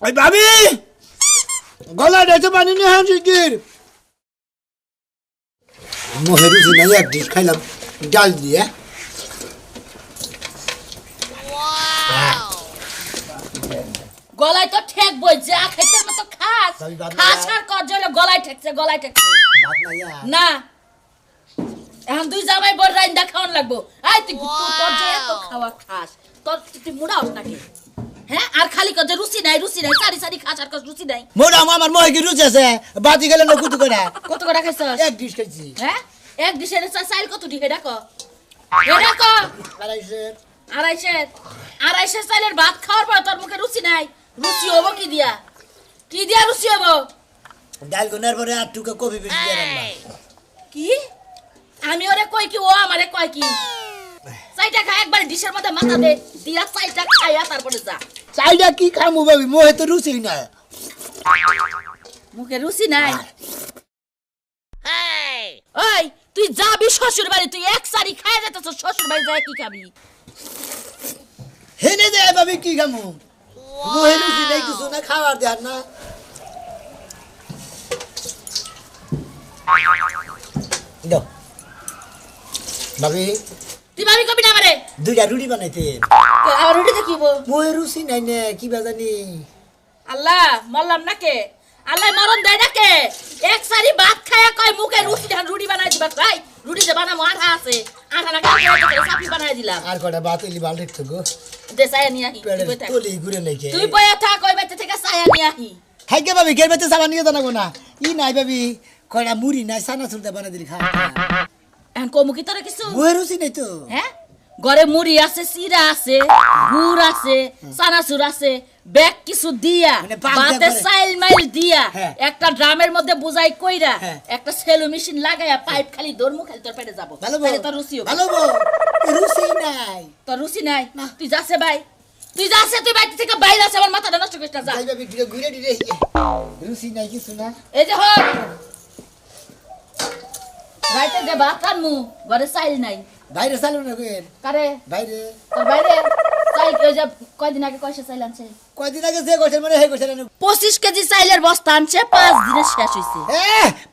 ওই ভাবি গলায় ঢেকে পানি নিয়ে হ্যাঁ শিগগির। মোহের রুচি নাই, এক ডিশ খাইলাম ডাল দিয়ে। গলায় তো ঠেক বই যা খাইতে মতো খাস খাস আর কর জলে গলায় ঠেকছে না এখন দুই জামাই বড় রাইন্দা খাওয়ান লাগবো। আই তুই তোর যে এত খাওয়া খাস তোর তুই মুড়াও নাকি হ্যাঁ? আর খালি কর যে রুচি নাই সারি সারি খাস আর কর রুচি নাই। মোরা আমার মোহে কি রুচি আছে? বাতি গেলে না কুতু করে কত করে খাইছস? এক ডিশ খাইছি। হ্যাঁ এক ডিশের চাইল কত দি হেডা কো হেডা কো আড়াইশে চাইলের ভাত খাওয়ার পর তোর মুখে রুচি নাই। রুচি হবো কি দিয়া রুচি হবো? ডাল গুনার পরে আর টুকা কফি বেশি দিয়ে রান্না। কি আমি ওরে কই কি ও আমারে কয় কি? চাইটা খা একবার ডিশের মধ্যে মাথা দে দিয়া চাইটা খাইয়া তারপরে যা। চাইটা কি খামু ভাবি, মোহে তো রুচি না। মুখে রুচি নাই। ওই তুই যাবি শ্বশুর বাড়ি, তুই এক সারি খাইয়া যেতেছ, শ্বশুর বাড়ি যায় কি খাবি? হেনে যায় ভাবি কি খামু? মোহে রুচি নাই কিছু না, খাওয়ার দেয়ার না। দাও ভাবি, তুই ভাবি কবি না আমারে দুইটা রুটি বানাইতেন। আমার রুটি দেখিব মোহে রুচি নাই না, কি বাজানি? আল্লাহ মরলাম নাকে, আল্লাহ মরণ দেয় নাকে। এক সারি ভাত খায়া কয় মুখে রুটি বানাই দিবা। ভাই রুটি যে বানামো আঠা আছে, আঠা না সাপি বানাই দিলাম। আর কটা ভাত এলি বাল রেখে গো, দে সায়া নিয়ে আহি। তোলি ঘুরে নাকি তুই বয়া থাক, ওই বাচ্চা থেকে সায়া নিয়ে আহি। হাইকে ভাবি গের বেতে সাবান নিয়ে জানাবো না। ই নাই ভাবি, কয়টা মুড়ি নাই সানা চুলতে বানা দিলি খা। এখন কমুকি তোরা কিছু মোহে রুচি নাই তো। হ্যাঁ ঘরে মুড়ি আছে, চিরা আছে, গুড় আছে, চানাচুর আছে, ব্যাগ কিছু দিয়া মানে পাক বাতে দিয়া করে। চাইল মাইল দিয়া হ্যাঁ। একটা ড্রামের মধ্যে বুঝাই কইরা হ্যাঁ। একটা সেলো মেশিন লাগাইয়া পাইপ খালি দরমু খালি তোর পেটে যাবো। ভালো তাহলে তোর রুচি হবে। ভালো রুচি নাই। তোর রুচি নাই তুই যাচ্ছে ভাই, তুই যাচ্ছে, তুই বাইরে থেকে বাইরে আছে, আমার মাথাটা নষ্ট করিস না, যা। যাই ভাবি ঘুরে ঘুরে দিলে রুচি নাই কিছু না। এই যে হল রাইতে যে ভাত খানমু ঘরে চাইল নাই। বাইরে চালু না কেন? কারে বাইরে তোর বাইরে চাইল ওই যে কয়দিন আগে কয়সে চাইল আনছে? কয়দিন আগে যে গোছের মানে হে গোছের 25 কেজি চাইলের বস্তা আনছে, 5 দিনে শেষ হইছে।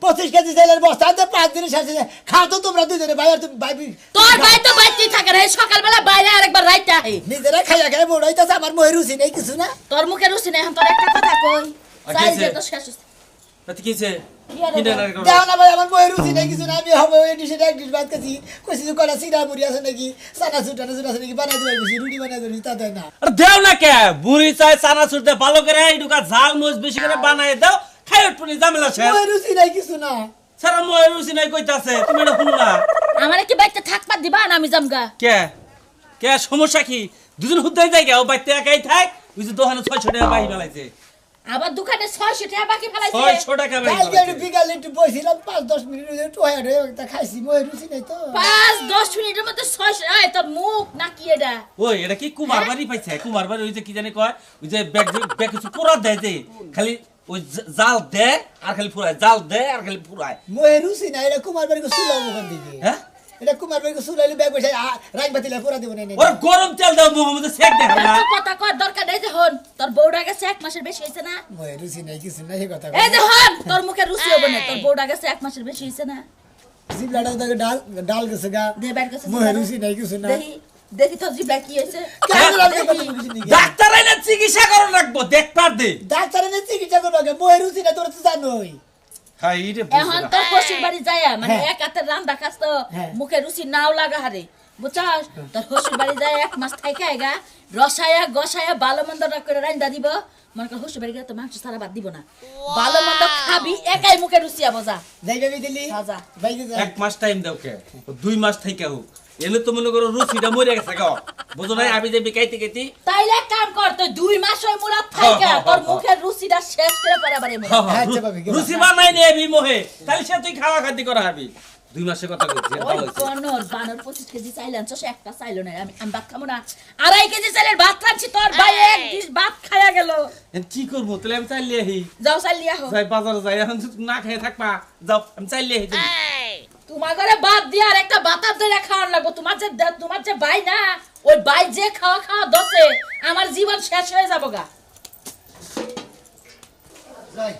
25 কেজি চাইলের বস্তা আনতে 5 দিনে শেষ হয়ে যায়। খাও তো তোমরা দুজনে ভাই, আর তুমি ভাই তোর ভাই তো বাইতেই থাকে রে, সকালবেলা বাইরে আরেকবার রাইতে আহে। নিজেরা খাইয়া খাই বড়াইতেছে, আমার মোহে রুচি নেই কিছু না। তোর মুখে রুচি নাই, এখন তোর একটা কথা কই, চাইল যে তো শেষ হইছে। তাতে কিছে দেখো না ভাই, আমার মোহে রুচি নেই কিছু না। আমি হবে ওই ডিশে এক ডিশ ভাত খাচ্ছি, কইছি যে কয়টা সিরা মুড়ি আছে নাকি, সানা সুটানা আছে নাকি, বানাই দিবার বেশি রুটি বানাই দিবি তা দেয় না। আরে দেও না কে বুড়ি চাই চানা ছুটতে ভালো করে এইটুকা ঝাল মরিচ বেশি করে বানায় দাও, খাই উঠপুনি ঝামেলা শেষ। মোহে রুচি নাই কিছু না। সারা ময়ের রুচি নাই কইতাছে, তুমি এটা শুনো না আমারে কি বাইতে থাকবা দিবা না আমি জামগা? কে কে সমস্যা কি? দুজন হুদ্দাই যাই গে, ও বাইতে একাই থাক। ওই যে দোকানে 600 টাকা বাহি ফেলাইছে, আবার দোকানে 600 টাকা বাকি ফেলাইছে। 600 টাকা বাহি কালকে একটু ফেলাইছে। বিকালে একটু বসছিলাম 5-10 মিনিট একটু হয়ে একটা খাইছি, মোহে রুচি নাই তো। 5-10 মিনিটের মধ্যে 600। এই তোর মুখ নাকি এটা? ওই এটা কি কুমার বাড়ি পাইছে? কুমার বাড়ি ওই যে কি জানি কয়, ওই যে ব্যাগ ব্যাগ কিছু পুরা দেয় যে খালি ওই জাল দেয় আর খালি ফুরায়, জাল দেয় আর খালি ফুরায়। মোহে রুচি নাই, এটা কুমার বাড়ি সুলাম ওখান থেকে। হ্যাঁ এটা কুমার বাড়ি সুলাইলে ব্যাগ বসে রাখ বাতিলে পুরা দিব না। ওর গরম তেল দাও মোহাম্মদ শেখ দেখাও না। এত কথা কর দরকার নেই। যে হন তোর বউডা গেছে 1 মাসের বেশি হইছে না? মোহে রুচি নাই কিছু না, এই কথা। এই যে হন তোর মুখে রুচি হবে না, তোর বউডা গেছে 1 মাসের বেশি হইছে না? জিবলাটা তো ডাল ডাল গেছে গা। দে বাইর গেছে। মোহে রুচি নাই কিছু না। দেখি দেখি তোর জিবলা কি হইছে। কেন লাগবে কথা বুঝি নি? ডাক্তার আইনা চিকিৎসা করো লাগবো, দেখবার দে। ডাক্তারে নে চিকিৎসা করবে আগে, মোহে রুচি না তোরা তো জানোই। হ্যাঁ এইটা এখন তোর শ্বশুর বাড়ি যায় মানে হ্যাঁ। এক হাতের রান্না খাস তো হ্যাঁ। মুখে রুচি নাও লাগা হারে, বুঝছস? তোর শ্বশুর বাড়ি যায় 1 মাস থাইকা আইগা রসায়া গসায়া ভালো মন্দ করে রান্না দিব। মনে কর শ্বশুর বাড়ি গেলে তো মাংস সারা বাদ দিব না, ভালো মন্দ খাবি, একাই মুখে রুচি আবো। যা যাইবে দিলি যা। বাইকে যা। 1 মাস টাইম দাও কে, 2 মাস থেকে হোক। এলে তো মনে করো রুচিটা মরে গেছে গো, বুঝো না? আমি যে বিকাইতে গেছি তাইলে এক কাম কর, তুই 2 মাস ওই মুরাদ থাইকা তোর মুখের রুচিটা শেষ করে পরাবারে মুরাদ। আচ্ছা ভাবি, রুচি বানাই নে এবি মোহে, তাহলে সে তুই খাওয়া খাতি করা হবি। 2 মাসের কথা কইছি, ওই বানর 25 কেজি চাইল আনছস, একটা চাইল না। আমি ভাত খাবো না। 2.5 কেজি চাইলের ভাত খাচ্ছি, তোর ভাই এক ডিশ ভাত খায়া গেল। কি করবো? তাহলে আমি চাইলে আহি, যাও চাইল লিয়া হো। যাই বাজারে যাই, এখন না খেয়ে থাকবা। যাও আমি চাইলে আহি তুমি। তোমার ঘরে বাদ দিয়ে আর একটা বাতার ধরে খাওয়ার লাগবো। তোমার যে ভাই না ওই বাই যে খাওয়া খাওয়া দছে আমার জীবন শেষ হয়ে যাবো গা। যাই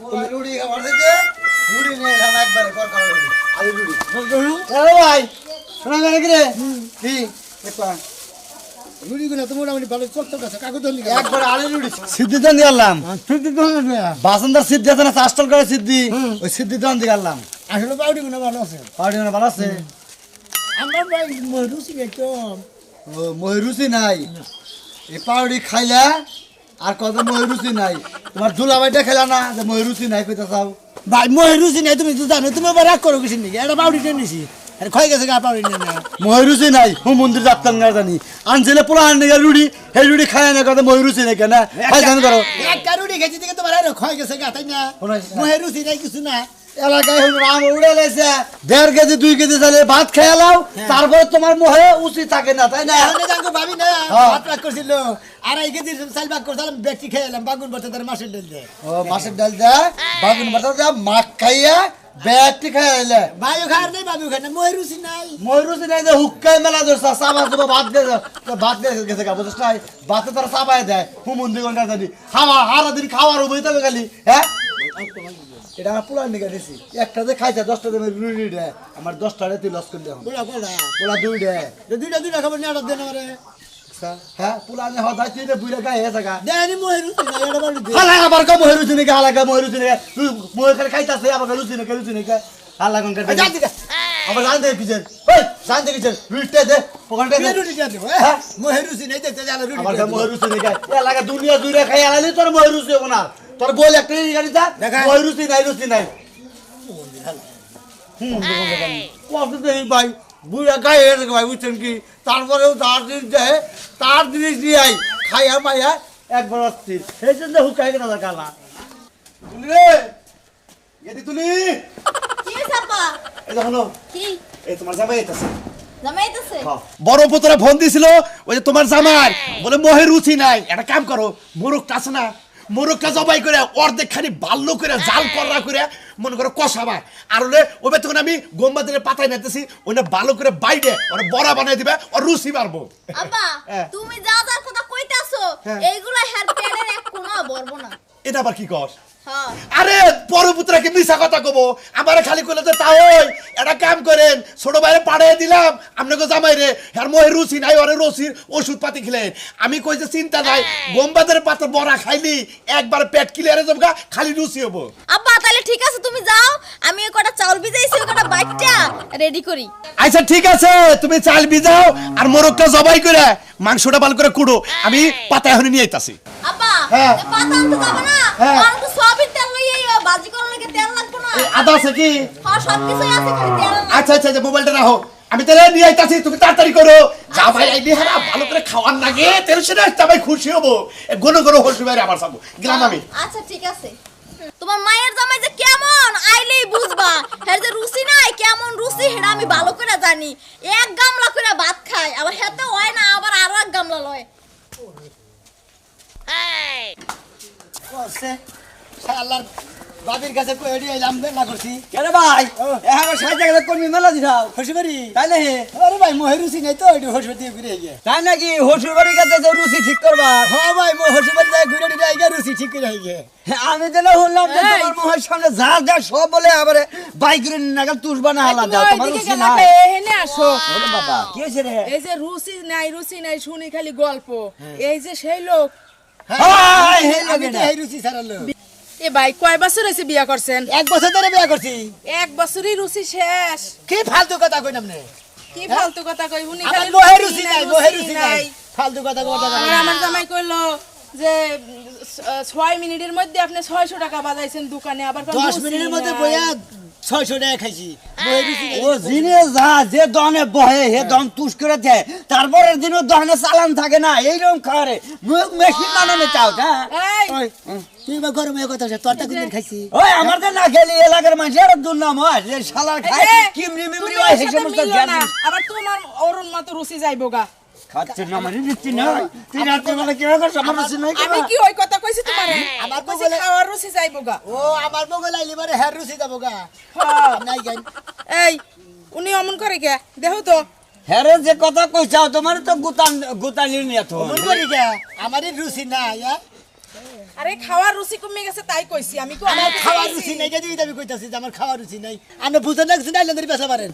ওই রুড়ি খাবার দিতে রুড়ি নিয়ে এলাম একবারে কর খাওয়া রুড়ি আরে রুড়ি এ ভাই শোনা গেল কি রে কি একবার রুড়ি গুলো তো মোটামুটি ভালো চকচক আছে কাকু তো একবার আরে রুড়ি সিদ্ধি দন দিলাম সিদ্ধি তো বাসন্দার সিদ্ধি আছে না চাষটল করে সিদ্ধি ওই সিদ্ধি দন দিলাম আসলে পাউডি গুলো ভালো আছে পাউডি মানে ভালো আছে আমার ভাই রুচি একদম ও ময়ূরুচি নাই এই পাউডি খাইলা আর কত ময়ূরুচি নাই তোমার দুলাবাইটা খেলা না যে ময়ূরুচি নাই কইতা চাও ভাই মই রুচি নাই তুমি তো জানো তুমি আবার রাগ করো কিছু নাকি একটা পাউডি টেনে নিছি আর খয় গেছে গা পাউডি না ময়ূরুচি নাই ও মন্দির যাত্তাম না জানি আনছিলে পোলা আনলে রুড়ি হে রুড়ি খায় না কত ময়ূরুচি নাই কেন খাই জান করো একটা রুটি খেয়েছি থেকে তোমার আর খয় গেছে গা তাই না মই রুচি নাই কিছু না এলাকায় হলো আম উড়ে লেছে 1.5 কেজি 2 কেজি চালে ভাত খেয়ে লাও তারপরে তোমার মোহে উচিত থাকে না তাই না এখন জানকো ভাবি না হ্যাঁ। ভাত রাগ করছিল আর এই কেজি চাল ভাগ করছিলাম ব্যক্তি খেলাম বাগুন বর্তে তার মাছের ডাল দিয়ে ও মাছের ডাল দে বাগুন বাটা দে মাছ খাইয়া ব্যাগটি খাইলে ভাইও খার নাই বাবিও খার নাই মই রুচি নাই ময়ূরুচি নাই যে হুক্কাই মেলা ধরছে সাবা সাবা ভাত গেছে গা বুঝছ নাই ভাতে তারা সাবাই দেয় হুমন্দি গন্ডা জানি খাওয়া হারা দিন খাওয়ার উভয় তবে খালি হ্যাঁ এটা আমার পুলার নিকা দিছি একটা যে খাইছে 10টা দেবে রুড়ি দেয় আমার 10টা রে তুই লস করে দে বলা বলা পোলা 2 দেয় দুইটা খাবার নিয়ে দেন আমারে হ্যাঁ পোলা নে হদাই তুই বুইরা গায়ে এসে গা দেনি মই রুচি নাই এটা বাড়ি দে হালা আবার কম ময়ূরুচি নিকা হালা ময়ূরুচি নিকা তুই মই খালি খাইতাছে আবার রুচি নিকা হালা কোন কাটে যা দিকা আবার জান দে কিছেন ওই জান দে কিছেন রুটিটা দে পকড়টা দে রুটি দিয়া দেব মই রুচি নাই দেখতে জানা রুটি আমার ময়ূরুচি নিকা এ লাগা দুনিয়া দুইরা খাই আলালি তোর ময়ূরুচি হবে না তোর বল একটা গাড়ি দা দেখা। ময়ূরুচি নাই কত দেই ভাই বুড়া গায়ে এসে ভাই বুঝছেন কি তারপরেও তার জিনিস দিয়ে আই খাইয়া মাইয়া একবার অস্থির সেই জন্য হুকাই কেনা কালা তুলি রে এদি তুলি কি সাপা এই দেখো কি এই তোমার জামাই এসেছে জামাইতেছে বড় পুতরা ফোন দিছিল ওই যে তোমার জামার বলে মোহের রুচি নাই একটা কাম করো মোরগটা আছে না মোরগটা জবাই করে অর্ধেক খানি বাল্য করে জাল কররা করে মনে করো কষাবা আর হলে ওবে তখন আমি গোমবাদের পাতায় নিতেছি ওইটা ভালো করে বাইরে ওরা বড়া বানাই দিবে আর রুচি মারবো আব্বা হ্যাঁ। তুমি যা যার কথা কইতাছো এইগুলা হেয়ার প্যাডের এক কোনো বলবো না এটা আবার কি কর হ্যাঁ আরে বড় পুত্রাকে মিশা কথা কব আমার খালি কইলে তো তাই একটা কাম করেন ছোট ভাইরে পাড়ায় দিলাম আপনাকে জামাই রে আর মোহের রুচি নাই ওরে রুচির ওষুধ পাতি খেলেন আমি কই যে চিন্তা নাই গোমবাদের পাতা বড়া খাইলি একবার পেট ক্লিয়ারে যাবগা খালি রুচি হবো আব্বা তাহলে ঠিক আছে তুমি যাও আমি ওই কটা চাউল ভিজাইছি ওই কটা বাইটটা রেডি করি আচ্ছা ঠিক আছে তুমি চাল ভিজাও আর মোরগটা জবাই করে মাংসটা ভালো করে কুড়ো আমি পাতা এখন নিয়ে আইতাছি আব্বা হ্যাঁ। এ পাতা আনতে যাবে না হ্যাঁ। আর তো সবই তেল লইয়া বাজি করার লাগে তেল লাগবে না আদা আছে কি হ্যাঁ সব কিছুই আছে খালি তেল না আচ্ছা আচ্ছা আচ্ছা, মোবাইলটা রাখো আমি তাহলে নিয়ে আইতাছি তুমি তাড়াতাড়ি করো জামাই আইলি হ্যাঁ ভালো করে খাওয়ার লাগে তেলসে না জামাই খুশি হবো ঘন ঘন হসু বাইরে আমার সামনে গেলাম আমি আচ্ছা ঠিক আছে তোমার মায়ের জামাই যে কেমন আইলেই বুঝবা হের যে রুচি নাই কেমন রুচি হেডা আমি ভালো করে জানি এক গামলা করে ভাত খায় আবার হেতে হয় না আবার আরো এক গামলা লয় করছে শালার বাবির কাছে কইডি এলাম না করছি কেন ভাই এখন 60 টাকা কর্মী মেলা দিছাও খুশি বাড়ি তাই না আরে ভাই মই রুচি নাই তো এডি হসু দিয়ে ঘুরে গিয়ে তাই নাকি হসুর বাড়ি কাছে যে রুচি ঠিক করবা হ্যাঁ ভাই মই হসু বাড়ি যাই ঘুরে দিয়ে আইগা রুচি ঠিক করে গিয়ে আমি তো না শুনলাম যে তোমার মহার সামনে যা যা সব বলে আবার বাইক রে নাগাল তুষবা না হালা দাও তোমার রুচি না এখানে আসো ওরে বাবা কি হইছে রে এই যে রুচি নাই শুনি খালি গল্প এই যে সেই লোক হাই হে আমি লাগে তো না এই রুচি ছাড়ালো এ ভাই কয় বছর হয়েছে বিয়া করছেন এক বছর ধরে বিয়া করছি এক বছরই রুচি শেষ কি ফালতু কথা কই নামনে কি ফালতু কথা কই উনি আমার খালি মোহে রুচি নাই মোহে রুচি নাই ফালতু কথা কথা আর আমার জামাই কইলো যে 6 মিনিটের মধ্যে আপনি 600 টাকা বাজাইছেন দোকানে আবার কোন 10 মিনিটের মধ্যে বইয়া 600 টাকা খাইছি মোহে রুচি নাই ও জিনে যা যে দনে বহে হে দন তুষ করে দেয় তারপরের দিনও দহনে চালান থাকে না এইরকম খারে মেশিন বানানো চাও হ্যাঁ এই ওই তুই বা গরমে কথা আছে তোরটা কোনদিন খাইছি ওই আমার তো না খেলি এলাকার মানুষের দুর্নাম হয় যে শালা খায় এই, কিমরি মিমরি তুমি হয় ওর সেই সাথে সমস্ত মিললো জ্ঞান না, আবার তোমার ওরন মতো রুচি যাইবো গা খাচ্ছে না মানে দিচ্ছি না তুই রাতে বেলা কি হবে সমস্যা নাই আমি কি ওই কথা কইছি তোমারে আমার কইছি বগলে- খাওয়ার রুচি যাইবো গা ও আমার বগল আইলি মানে হের রুচি যাবো গা হ্যাঁ। নাই গান এই উনি অমন করে কে দেখো তো হ্যাঁ যে কথা কইছাও তোমার তো গুতালি নিয়ে তো আমারই রুচি নাই আরে খাওয়ার রুচি কমে গেছে তাই কইছি আমি কো আমার খাওয়ার রুচি নাই যদি আমি কইতাছি যে আমার খাওয়ার রুচি নাই আপনি বুঝে লাগছেন না লেন্দারি পেশা পারেন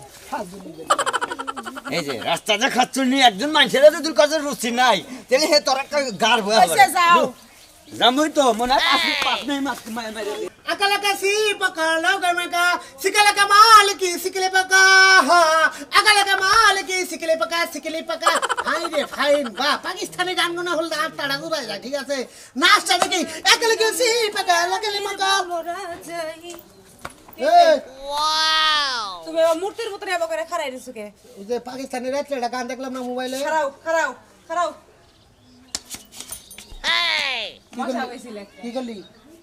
এই যে রাস্তাতে খাচ্ছুনি একজন মানুষের যদি তোর কাছে রুচি নাই তাহলে হে তোর একটা গার হয়ে কইছে যাও জামুই তো মনে হয় পাঁচ নেই মাছ মারে अकल का सी पका लोग में का सिकल का माल की सिकले पका अकल का माल की सिकले पका हाय रे फाइन वाह पाकिस्तानी गान गुना হল আর তাড়া গুড়াই যায় ঠিক আছে নাচটা দেখি अकल के सी पका लगले मका এই তুমি মূর্তির মতো এবা করে খাড়াই দিছো কে ওই যে পাকিস্তানি রাতটা গান দেখলাম না মোবাইলে খাড়াও মশা হইছিল কি করলি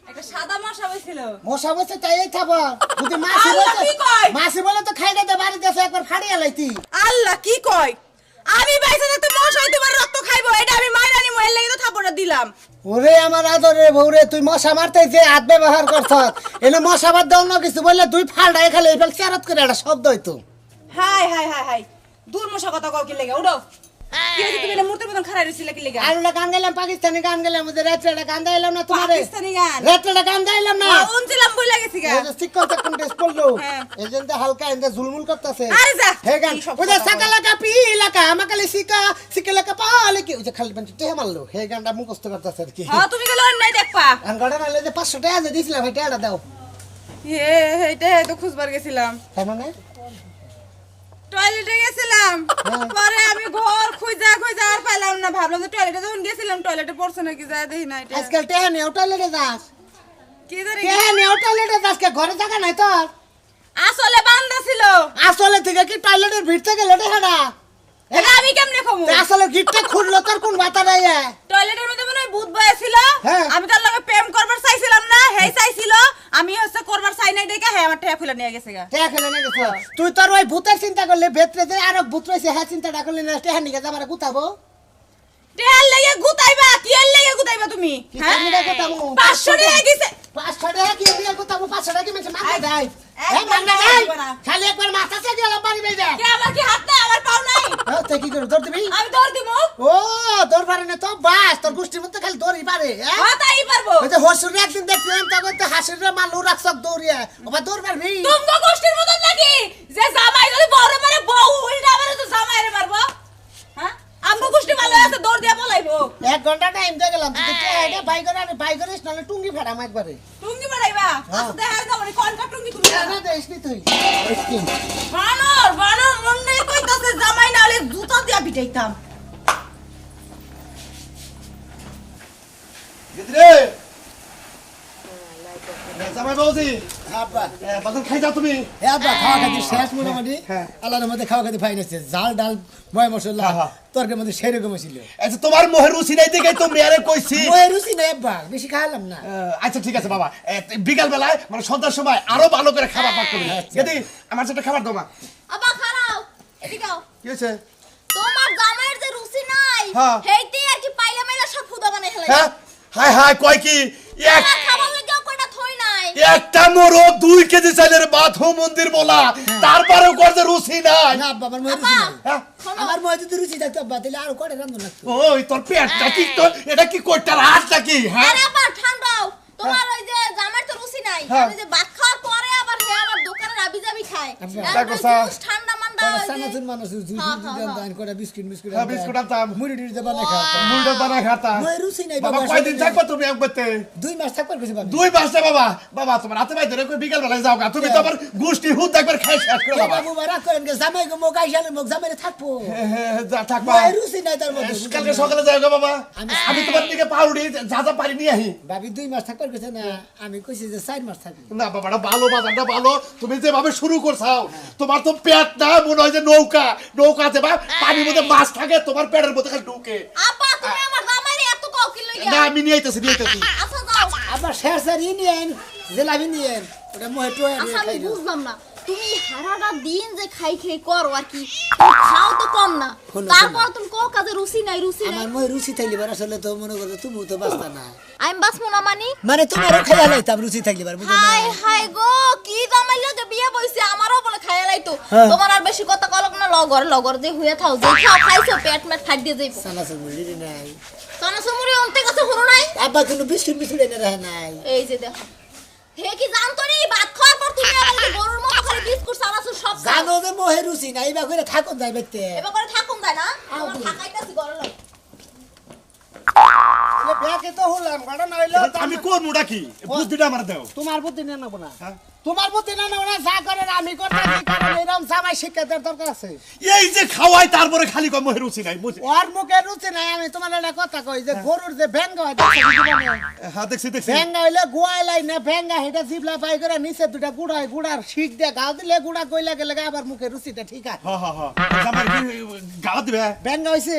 একটা সাদা মশা হইছিল মশা বসে চাই থাবা যদি মাছি আল্লাহ, বলে কি কয়? মাছি বলে তো খাই দে বাড়ি দেশে একবার ফাড়িয়া লাইতি আল্লাহ কি কয় আমি বাইসা থাকতে মশা হইতে তোমার রক্ত খাইবো এটা আমি মাইরানি মহিলা লাগি তো থাপড়া দিলাম ওরে আমার আদরে বউরে তুই মশা মারতে যে হাত ব্যবহার করছ এনে মশা বাদ দাও না কিছু বললে তুই ফাড়াই খালি এফেল চেরাত করে একটা শব্দ হইতো হাই দূর মশা কথা কও কি লাগা উড়ো কি হইছে তুমি এটা মূর্তির মতন খাড়াই রইছিলে কি লাগা আরুলা গান গাইলাম পাকিস্তানি গান গাইলাম ওদের রাত্রে গান গাইলাম না তোমারে পাকিস্তানি গান রাত্রে গান গাইলাম না উনছিলাম বই লাগেছি গা এই যে সিকল তখন টেস্ট করলো হ্যাঁ। এজেন্ট হালকা এন্ড ঝুলমুল করতেছে আরে যা হে গান কি সব ওদের কথা সাকালা কা পিলা কা আমাকালে সিকলা কা পালে কি ওই যে খালি বানতে তে মারলো হে গানটা মুখস্থ করতেছে আর কি হ্যাঁ তুমি গেল নাই দেখবা গান গাড়া নালে যে 500 টাকা যে দিছিলাম এটা এটা দাও এইটা তো খুঁজবার গেছিলাম তার মানে টয়লেটে গেছিলাম হ্যাঁ। পরে আমি ঘর খুঁজা আর পাইলাম না ভাবলাম যে টয়লেটে যখন গেছিলাম টয়লেটে পড়ছে নাকি যায় দেখি না এটা আজকাল টেহা নিয়ে টয়লেটে যাস কি জানি টেহা নিয়ে টয়লেটে যাস কে ঘরে জায়গা নাই তোর আসলে বান্দা ছিল আসলে থেকে কি টয়লেটের ভিড় থেকে লেটে হাডা এটা আমি কেমনে খাবো আসলে গিটটা খুললো তোর কোন বাতা নাই টয়লেটের মধ্যে মনে হয় ভূত বয়া ছিল হ্যাঁ। আমি তার লগে প্রেম করবার চাইছিলাম না হেই চাইছিল আমি হচ্ছে করবার চাই নাই দেখে হে আমার টেয়া খুলে নিয়ে গেছে গা টেহা খেলে না গেছে তুই তোর ওই ভূতের চিন্তা করলে ভেতরে যে আরো ভূত রয়েছে হ্যাঁ চিন্তাটা করলে না টেহা নিয়ে যাবার গুতাবো টেয়ার লেগে গুতাইবা কি এর লেগে গুতাইবা তুমি কি হ্যাঁ কামড়ে দেখো তামু 500 টাকা গেছে 500 টাকা কি দিয়ে গুতাবো 500 টাকা কি মেছে মাথা দেয় একদম মাথা না, দেয় একদম না। খালি একবার মাথা চে গেল বাড়ি বেজে কে আমার কি হাত নাই আমার পাও নাই হ্যাঁ তুই কি করবি তোর দিবি আমি দৌড় দিমু ও তোর পারে না তো বাস তোর গোষ্ঠীর মধ্যে খালি দৌড়ি পারে হ্যাঁ হ্যাঁ তাই পারবো ওই যে হসুর একদিন দেখছিলাম তখন তো হাসির মালু রাখছক দৌড়িয়া ওবা দৌড় পারবি তুমগো গোষ্ঠীর মতন নাকি যে জামাই যদি বড় মারে বউ উল্টা মারে তো জামাই রে মারবো হ্যাঁ আমগো গোষ্ঠী ভালো আছে দৌড় দিয়া পলাইবো 1 ঘন্টা টাইম দিয়ে গেলাম তুই তো এটা বাই করে নালে টুঙ্গি ফাড়াম একবারে টুঙ্গি বাড়াইবা আচ্ছা দেখা যাবো নি কোন টুঙ্গি তুমি না দেশ নি তুই বানর মন্ডে কইতাছে জামাই না হলে জুতা দিয়া পিটাইতাম গিদরে জামাই বাবুজি আব্বা বাজার খাই যাও তুমি এ আব্বা খাওয়া খাতি শেষ মোটামুটি আল্লাহর মধ্যে খাওয়া খাতি ফাইন আছে জাল ডাল ময় মশলা তরকারির মধ্যে সেরকম ছিল আচ্ছা তোমার মোহের রুচি নাই দেখে তো মেয়ারে কইছি ময় রুচি নাই আব্বা বেশি খাইলাম না আচ্ছা ঠিক আছে বাবা বিকাল বেলায় মানে সন্ধ্যার সময় আরো ভালো করে খাবার পাক করবি যদি আমার সাথে খাবার দমা আবা খারাও এদিকে আও কি হয়েছে তোমার জামাইয়ের যে রুচি নাই হ্যাঁ। হেইতে আর কি পাইলা মাইলা সব ফুদা বানাই হেলাই হ্যাঁ হাই হাই কয় কি এক খাবার লাগা কয়টা থই নাই একটা মোরগ 2 কেজি চালের বাথু মন্দির বলা তারপরেও করতে রুচি নাই না আব্বা আমার ময় রুচি নাই হ্যাঁ? আমার ময় যদি রুচি থাকতো আব্বা তাহলে আরো করে রান্ধন লাগতো ওই তোর পেটটা কি তো এটা কি কোটার হাত নাকি হ্যাঁ আরে আবার ঠান্ডাও তোমার ওই যে জামাইয়ের তো রুচি নাই হ্যাঁ। আমি যে ভাত খাওয়ার পরে আবার হে আবার দোকানে আবিজাবি খায় আচ্ছা, আর তারপর ওই স্যার? জুস ঠান্ডা মান্ডা ওরা ওই যে- সানাসুর মানুষ জুস হ্যাঁ, জুস হ্যাঁ, দান করে বিস্কুট হ্যাঁ বিস্কুট আনতাম মুড়ি টুড়ি দিয়ে বানাই খাওয়া মুন্ডা বানা খাতা ময় রুচি নাই বাবা বাবা কয়দিন থাকবে তুমি একবারতে 2 মাস থাকবার বেশি বাবা 2 মাসে বাবা বাবা তোমার হাতে ভাই ধরে কই বিকাল বেলায় যাও গা তুমি তো আবার গোষ্ঠী হুদ একবার খাই শেষ করে বাবা বাবু মারা করেন কে জামাই গো মগাই শালে মগ জামাইরে থাকবো যা থাকবা ময় রুচি নাই তার মধ্যে কালকে সকালে যাও গা বাবা আমি তোমার দিকে পাউডি যা যা পারি নিয়ে আহি ভাবি 2 মাস থাকবার গেছে না আমি কইছি যে 4 মাস থাকবো না বাবাটা ভালো বাজারটা ভালো তুমি যেভাবে শুরু করছাও তোমার তো পেট না মনে হয় যে নৌকাতে বা পানির মধ্যে মাছ থাকে তোমার পেটের মধ্যে খালি ঢুকে আপা তুমি আমার জামাইরে এত কাও কি লইয়া না আমি নিয়ে আইতেছি আচ্ছা যাও আবার শেষ আর ইনিয়েন জেলাবি নিয়েন ওটা মহে টোয়া আচ্ছা আমি বুঝলাম না তুমি হারাটা দিন যে খাই করো আর কি তুমি খাও তো কম না তারপর তুমি কো কাজে রুচি নাই আমার মই রুচি থাকলে বার আসলে তো মনে করো তুমি তো বাঁচতা না আমি বাসমু না মানে তোমারও খাইয়া লাইতাম রুচি থাকলে বার বুঝো না হাই হাই গো কি জামাই লাগে বিয়ে বইছে আমারও বলে খাইয়া লাইতো তোমার আর বেশি কথা কলক না লগর যে হইয়া থাও যে খাও খাইছো পেট মেট ফাট দিয়ে যাইবো সানা সমুরি নাই সানা সমুরি অন্তে কাছে হলো নাই আব্বা কোনো বিস্কুট মিছুড়ে না রাখে নাই এই যে দেখো হে কি জানতো নি ভাত খাওয়ার পর তুমি আমাকে গরুর মতো করে বিস্কুট সানাসু সব জানো যে মোহে রুচি নাই বা কইরা থাকুন যাই বেতে এবার করে থাকুন যায় না আমার থাকাইতাছি ঘরে লও ব্যাকে তো হলাম গাড়া নাইলো আমি কোন মুডা কি বুদ্ধিটা আমার দাও তোমার বুদ্ধি না নেব না তোমার বুদ্ধি না নেব না যা করেন আমি করতেছি কারণ এরকম জামাই শিক্ষাতের দরকার আছে এই যে খাওয়াই তারপরে খালি কম মোহে রুচি নাই বুঝি ওর মুখে রুচি নাই আমি তোমার একটা কথা কই যে গরুর যে ভেঙ্গা হয় দেখছো জীবনে হ্যাঁ দেখছি ভেঙ্গা হইলে গুয়াই লাই না ভেঙ্গা হেটা জিবলা পাই করে নিচে দুটা গুড়ায় গুড়ার শিক দিয়ে গাও দিলে গুড়া কইলা গেলে আবার মুখে রুচিটা ঠিক আছে হ্যাঁ জামাই কি গাওয়া দিবে ভেঙ্গা হইছে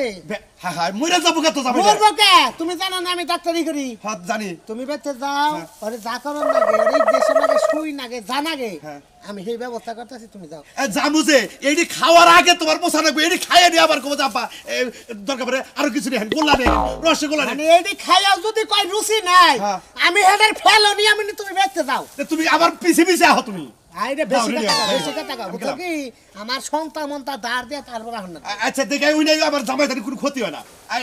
হ্যাঁ মইরা যাবো কত জামাই মরবো কে তুমি জানো না আমি ডাক্তারি করি হ্যাঁ জানি তুমি বেঁচে যাও আরে যা করার লাগে ওই দেশে লাগে শুই নাগে জানাগে আমি সেই ব্যবস্থা করতেছি তুমি যাও জামুজে এইটি খাওয়ার আগে তোমার পোষা লাগবে এইটি খাইয়ে নিয়ে আবার কবে যাবা দরকার পড়ে আরো কিছু নেই গোলা নেই রসগোল্লা মানে নেই এইটি খাইয়াও যদি কই রুচি নাই আমি হেডার ফেলনি আমি তুমি বেঁচে যাও তুমি আবার পিছে আহ তুমি আইরে বেশি কথা বুঝছো কি আমার সন্তান মন্তা দাঁড় দিয়ে তারপর এখন না আচ্ছা দেখে ওই নাই আমার জামাই জানি কোনো ক্ষতি হয় না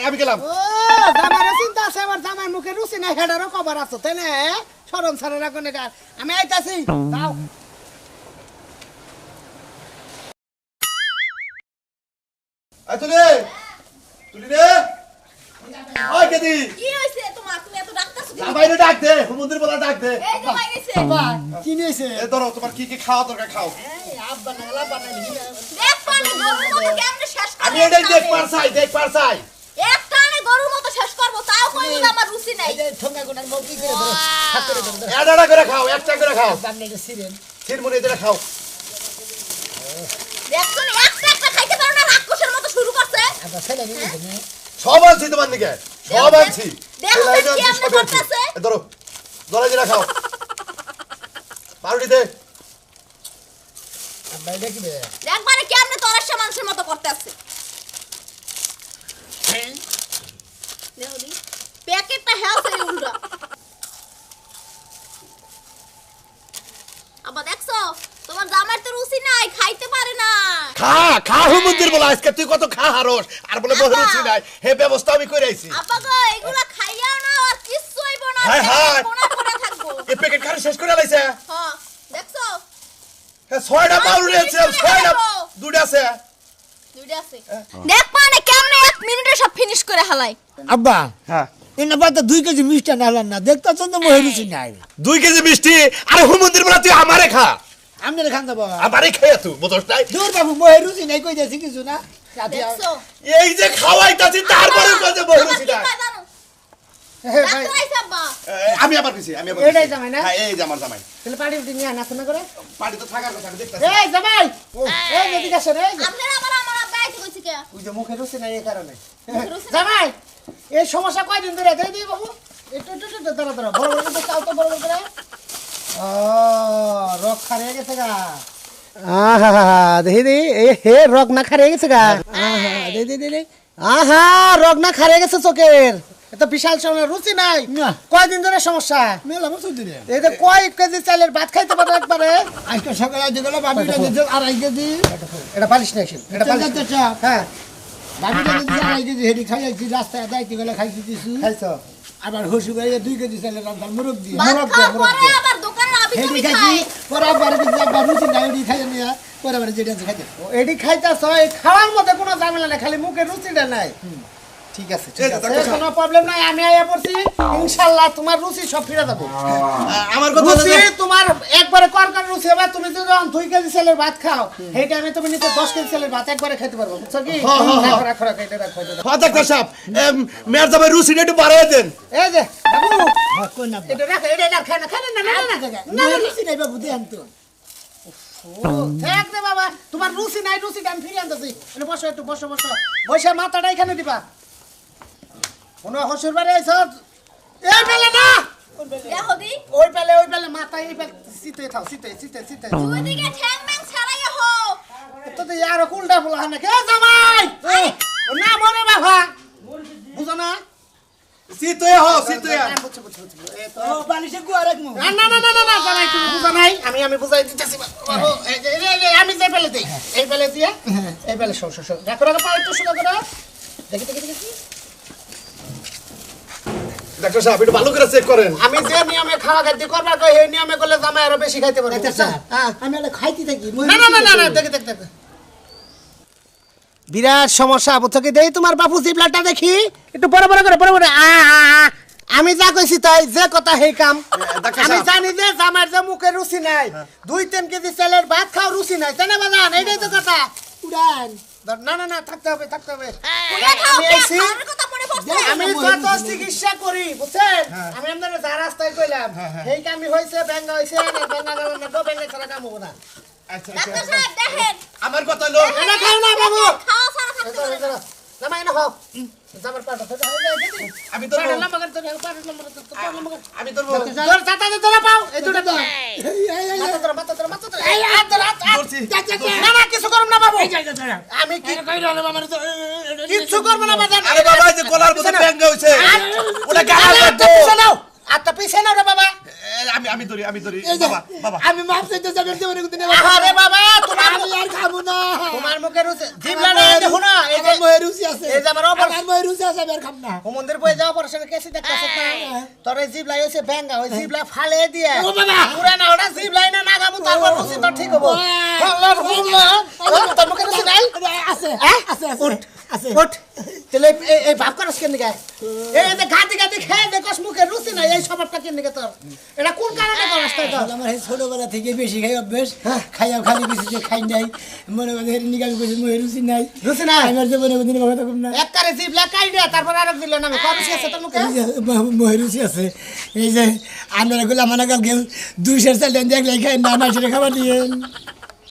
আমি গেলাম ও জামাইয়ের চিন্তা আছে আমার জামাই মুখে রুচি নাই হেডারও কভার আছে তাই না শরম ছাড়া রাখো না আমি আইতাছি যাও তুলি রে ওই কেদি কি হইছে তোমার তুমি এত ডাক্তারছো কি জামাইরে ডাক দে হুমন্দির বলা ডাক দে এই যে ভাই গেছে কি নিয়েছে এ ধরো তোমার কি খাওয়া দরকার খাও আব্বা নাগলা বানাইলি দেখ পানি গরুর মতো কেমনে শেষ করে আমি এটাই দেখ পার চাই একটা আনে গরুর মতো শেষ করব তাও কই না আমার রুচি নাই এই যে ঠোঙ্গা গোনার মুখ কি করে ধরো হাত করে ধরো এডাটা করে খাও একটা করে খাও বামনে কে সিরেন ছিরমুনি এটা খাও দেখছো না একটা খাইতে পারো না রাক্ষসের মতো শুরু করছে আব্বা ছেলে নিয়েছে না সব আনছি তোমার দিকে সব আনছি দেখো সেলাই কি আনছি, আমরা সব আনছি। করতেছে এ ধরো দলাই দিলা খাও পাউরুটি দে আব্বা দেখবে একবারে কি আমরা তরাসা মানুষের মতো করতেছে দেখো দি প্যাকেটটা হেলছে উল্টা আবার দেখছো তোমার জামার তো রুচি নাই খাইতে পারে না খা হুমন্দির বলা আজকে তুই কত খা হারস আর বলে বড় রুচি নাই হে ব্যবস্থা আমি করে আইছি আব্বা গো এগুলা খাইয়াও না আর কিচ্ছু হইব না হায় হায়। কোনা করে থাকবো এই প্যাকেট খালি শেষ করে লাইছে হ্যাঁ দেখছো হ্যাঁ ছয়টা পাউরুটি আছে ছয়টা দুটো আছে দুইটা আছে দেখ মানে কেমনে 1 মিনিটে সব ফিনিশ করে হালাই আব্বা হ্যাঁ এনে বাতা 2 কেজি মিষ্টি নালান না দেখতাছ তো মোহে রুচি নাই 2 কেজি মিষ্টি আরে হুমন্দির বলা তুই আমারে খা আমনে খান দেব আমারে খেয়ে তুই বুঝছ নাই দূর বাবু মোহে রুচি নাই কই যাচ্ছি কিছু না দেখছো এই যে খাওয়াইতাছি তারপরে কাজে বড় রুচি নাই ডাক্তার আইছে আব্বা আমি আবার কইছি এটাই জামাই না? হ্যাঁ এই যে আমার জামাই তাহলে পাড়ি উঠে নিয়ে না শোনা করে পার্টি তো থাকার কথা আমি দেখতাছি এই জামাই এই এদিকে আসো রে আপনারা আবার আমার আব্বা আইতে কইছে কে ওই যে মুখে রুচি নাই এই কারণে মুখে রুচি নাই। জামাই এই সমস্যা কয়দিন ধরে দেই দিই বাবু একটু দাঁড়া বড় বড় করে চাও তো বড় বড় করে ও রক খারিয়ে গেছে গা আহা দেখি দি এই হে রক না খারিয়ে গেছে গা আহা দে আহা রক না খারিয়ে গেছে চোখের এত বিশাল সময় রুচি নাই না। কয়দিন ধরে সমস্যা মেলা বছর দিলে এই যে কয় কেজি চালের ভাত খাইতে পারো একবারে আজকে সকালে যেগুলো বাবিটা দিতে 2.5 কেজি এটা পালিশ না এসে এটা পালিশ এটা চাপ হ্যাঁ বাবিটা দিতে 2.5 কেজি হেডি খাইছি রাস্তায় দাইতে গেলে খাইছি কিছু খাইছো আবার হসু গাইয়ে 2 কেজি চালের রান্দার মুরগ দিয়ে ভাত মোরগ খাওয়ার মোরগ পরে আবার দোকানে আবি হেডি তুমি খাইছি খাই পরে আবার কিছু আবার রুচি নাই হেডি খাইয়ে নিয়ে পরে আবার যেটা আছে খাইতে এডি খাইতাছ এই খাওয়ার মধ্যে কোনো ঝামেলা নাই খালি মুখে রুচিটা নাই ঠিক আছে ঠিক এই তো আছে ডাক্তার কোনো প্রবলেম নাই আমি আইয়া পড়ছি ইনশাআল্লাহ তোমার রুচি সব ফিরে যাবে আমার কথা রুচি তোমার একবারে করকার রুচি হবে তুমি যদি 2 কেজি চালের ভাত খাও সেই টাইমে তুমি নিতে 10 কেজি চালের ভাত একবারে খেতে পারবে বুঝছো কি রাখো রাখো রাখো এটা রাখো এটা রাখো। হ্যাঁ ডাক্তার সাহেব মেয়ের জামাই রুচিটা একটু বাড়াই দেন এই যে বাবু হ্যাঁ কোন না এটা রাখো এটা না খায় না খায় না না না না রুচি নাই বাবু দেন তো ও থাক রে বাবা তোমার রুচি নাই রুচি আমি ফিরে আনতেছি এনে বসো একটু বসো বসো বসে মাথাটা এখানে দিবা কোনো হসুর বাড়ি আইছ এই বেলে না দেখো দি ওই বেলে মাথা এই বেলে সিতে থাও সিতে দুই দিকে ঠ্যাং ম্যাং তো ইয়ার কুলটা ফুলা না কে জামাই না মরে বাবা বুঝো না সিতুয়া হো সিতুয়া ও বালিশে গুয়া রাখমু না না না না না জামাই তুমি বুঝো নাই আমি বুঝাই দিতেছি বাবু এই আমি যে ফেলে দেই এই ফেলে দিয়া এই ফেলে সর রাখো রাখো পা একটু সুদা করে দেখি ডাক্তার সাহেব একটু ভালো করে চেক করেন আমি যে নিয়মে খাওয়া খাইতে করবা কই এই নিয়মে করলে জামাই আরো বেশি খাইতে পারবে হ্যাঁ আমি এটা খাইতে থাকি না না না না দেখি বিরাট সমস্যা বুঝছো দেই তোমার বাপু জিবলাটা দেখি একটু বড় করে আমি যা কইছি তাই যে কথা হেই কাম আমি জানি যে জামাইর যে মুখে রুচি নাই 2-3 কেজি চালের ভাত খাও রুচি নাই তাই না বাজান এইটাই তো কথা উড়ান না থাকতে হবে আমি আইছি আমি যত চিকিৎসা করি বুঝছেন আমি আপনাদের যা রাস্তায় কইলাম এই কামি হইছে ব্যাঙ্গা হইছে না ব্যাঙ্গা না তো ব্যাঙ্গা ছাড়া কাম হবে না আচ্ছা ডাক্তার সাহেব দেখেন আমার কথা হলো না খাও না বাবু খাওয়া সারা থাকতে হবে জামাই না হোক জামার পাটা আমি তো আমি তো তোর চাতা দে তোরা পাও এই দুটো দাও মাথা তোরা এই হাত ধর ধরছি না কিছু করব না বাবু আমি কি কিছু করব না বাজান আরে বাবা এই যে গলার মধ্যে ব্যাঙ্গা হইছে ওটা গালা লাগবো আত্তা পিছে না রে বাবা আমি ধরি বাবা আমি মাপ চাইতে যাবেন দেবনে কোন দিন আরে বাবা তোমার আমি আর খাবো না তোমার মুখে রুচি জিবলা না দেখো না এই যে আমার মহে রুচি আছে এই যে আমার আমার মহে রুচি আছে আমি আর খাব না ও মন্দির বই যাও পড়াশোনা কেসি দেখতাছ না তোর এই জিবলা হইছে ব্যাঙ্গা ওই জিবলা ফালে দিয়ে ও বাবা পুরা না ওটা জিবলাই না নাগামু তারপর রুচি তো ঠিক হবো আল্লাহ তোর মুখে রুচি নাই আছে আছে আছে ওঠ তাহলে এই ভাব করছ কেন গা এই যে গাতি খেয়ে দেখছ মুখে রুচি নাই এই স্বভাবটা কেন গা তোর এটা কোন কারণে করছ তুই তো আমার এই ছোটবেলা থেকে বেশি খাই অভ্যাস খাইয়া খালি বেশি যে খাই নাই মনে করে নিগাল কইছে মহে রুচি নাই রুচি নাই আমার জীবনে কোনদিন কথা কম না এক কারে জিবলা কাইডা তারপর আরেক দিল না আমি করছ আছে তোর মুখে মহে রুচি আছে এই যে আমরা গুলা মানা কাল কেউ 200 চাল দেন দেখলে খাই না না সেটা খাবার দিয়ে